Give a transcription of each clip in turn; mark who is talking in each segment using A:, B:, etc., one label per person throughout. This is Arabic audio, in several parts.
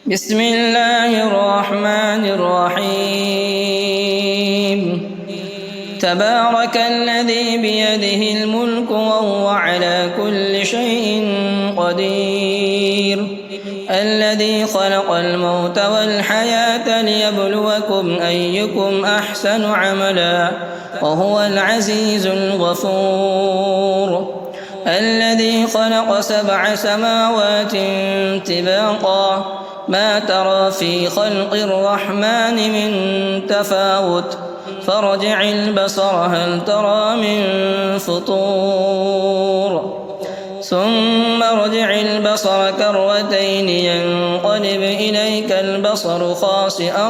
A: بسم الله الرحمن الرحيم تبارك الذي بيده الملك وهو على كل شيء قدير الذي خلق الموت والحياة ليبلوكم أيكم أحسن عملا وهو العزيز الغفور الذي خلق 7 سماوات طباقا ما ترى في خلق الرحمن من تفاوت فارجع البصر هل ترى من فطور ثم ارجع البصر كرتين ينقلب إليك البصر خاسئا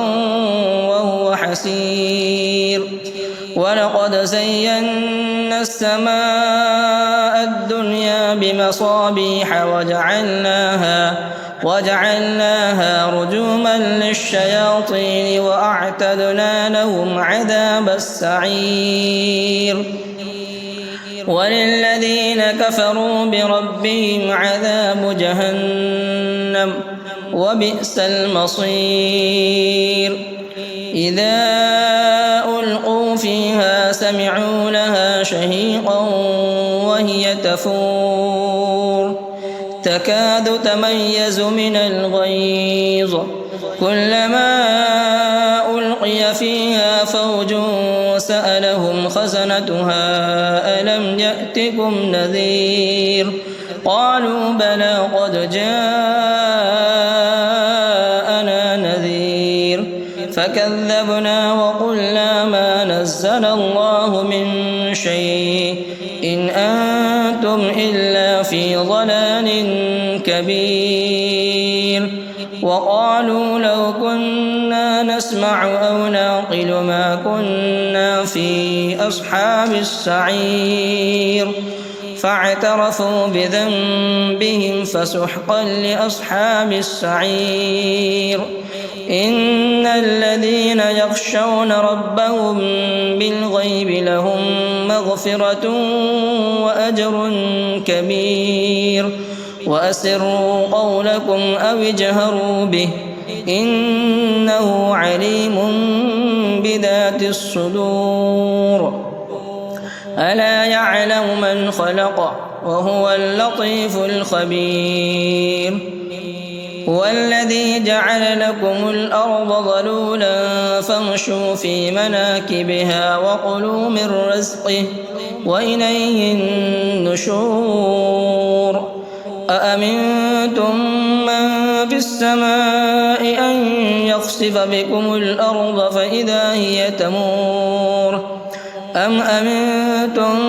A: وهو حسير ولقد زينا السماء الدنيا بمصابيح وجعلناها رجوما للشياطين وأعتدنا لهم عذاب السعير وللذين كفروا بربهم عذاب جهنم وبئس المصير إذا ألقوا فيها سمعوا لها شهيقا وهي تفور تكاد تميز من الغيظ كلما ألقي فيها فوج سألهم خزنتها ألم يأتكم نذير قالوا بلى قد جاءنا نذير فكذبنا وقلنا ما نزل الله من شيء إن أنتم إلا في ضلال كبير وقالوا لو كنا نسمع أو نعقل ما كنا في أصحاب السعير فاعترفوا بذنبهم فسحقا لأصحاب السعير إن الذين يخشون ربهم بالغيب لهم مغفرة وأجر كبير وأسروا قولكم أو اجهروا به إنه عليم بذات الصدور ألا يعلم من خلق وهو اللطيف الخبير هو الذي جعل لكم الأرض ظلولا فامشوا في مناكبها وكلوا من رزقه وإليه النشور أأمنتم من في السماء أن يخسف بكم الأرض فإذا هي تمور أم أمنتم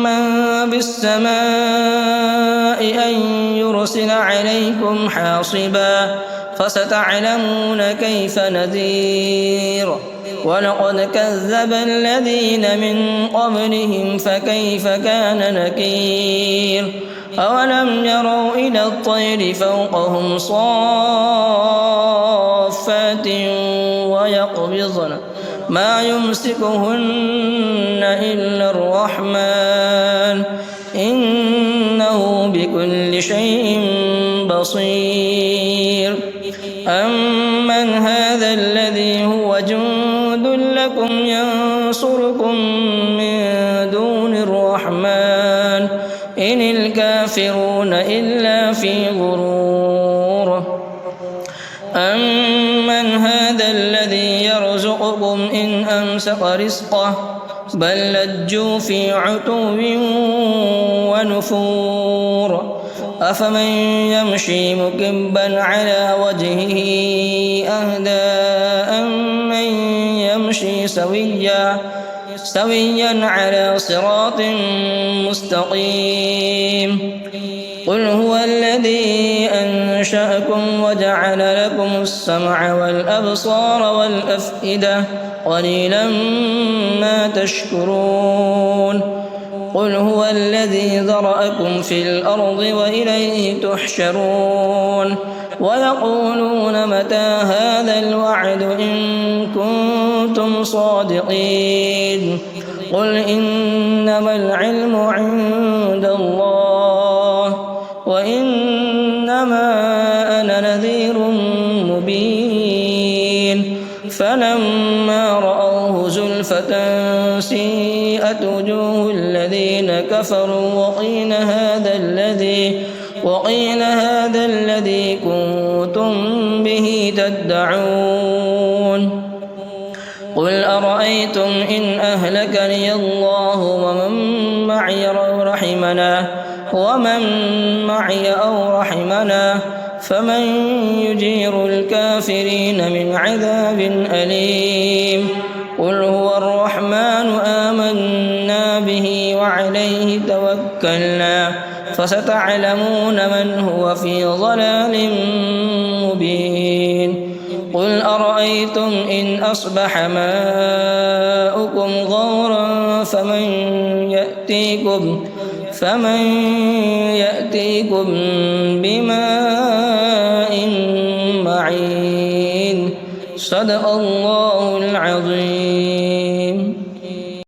A: من في السماء أن يرسل عليكم حاصبا فستعلمون كيف نذير ولقد كذب الذين من قبلهم فكيف كان نكير أولم يروا إلى الطير فوقهم صافات ويقبضن ما يمسكهن إلا الرحمن إنه بكل شيء بصير أمن هذا الذي هو جند لكم ينصركم من دون الرحمن إن الكافرون إلا في غرور أمن هذا الذي يرزقكم إن أمسك رزقه بل لجوا في عتو ونفور أفمن يمشي مكبا على وجهه أهدى أمن يمشي سويا على صراط مستقيم قل هو الذي أنشأكم وجعل لكم السمع والأبصار والأفئدة قليلا ما تشكرون قل هو الذي ذرأكم في الأرض وإليه تحشرون ويقولون متى هذا الوعد إن كنتم صادقين قل إنما العلم عند الله وإنما أنا نذير مبين فلما رأوه زلفة سيئت وجوه الذين كفروا وقيل هذا الذي كنتم به تدعون قل أرأيتم إن أهلكني الله ومن معي أو رحمنا فمن يجير الكافرين من عذاب أليم قل هو الرحمن آمنا به وعليه توكلنا فستعلمون من هو في ضلال مبين قل أرأيتم إن أصبح ماؤكم غورا فمن يأتيكم بماء معين صدق الله العظيم.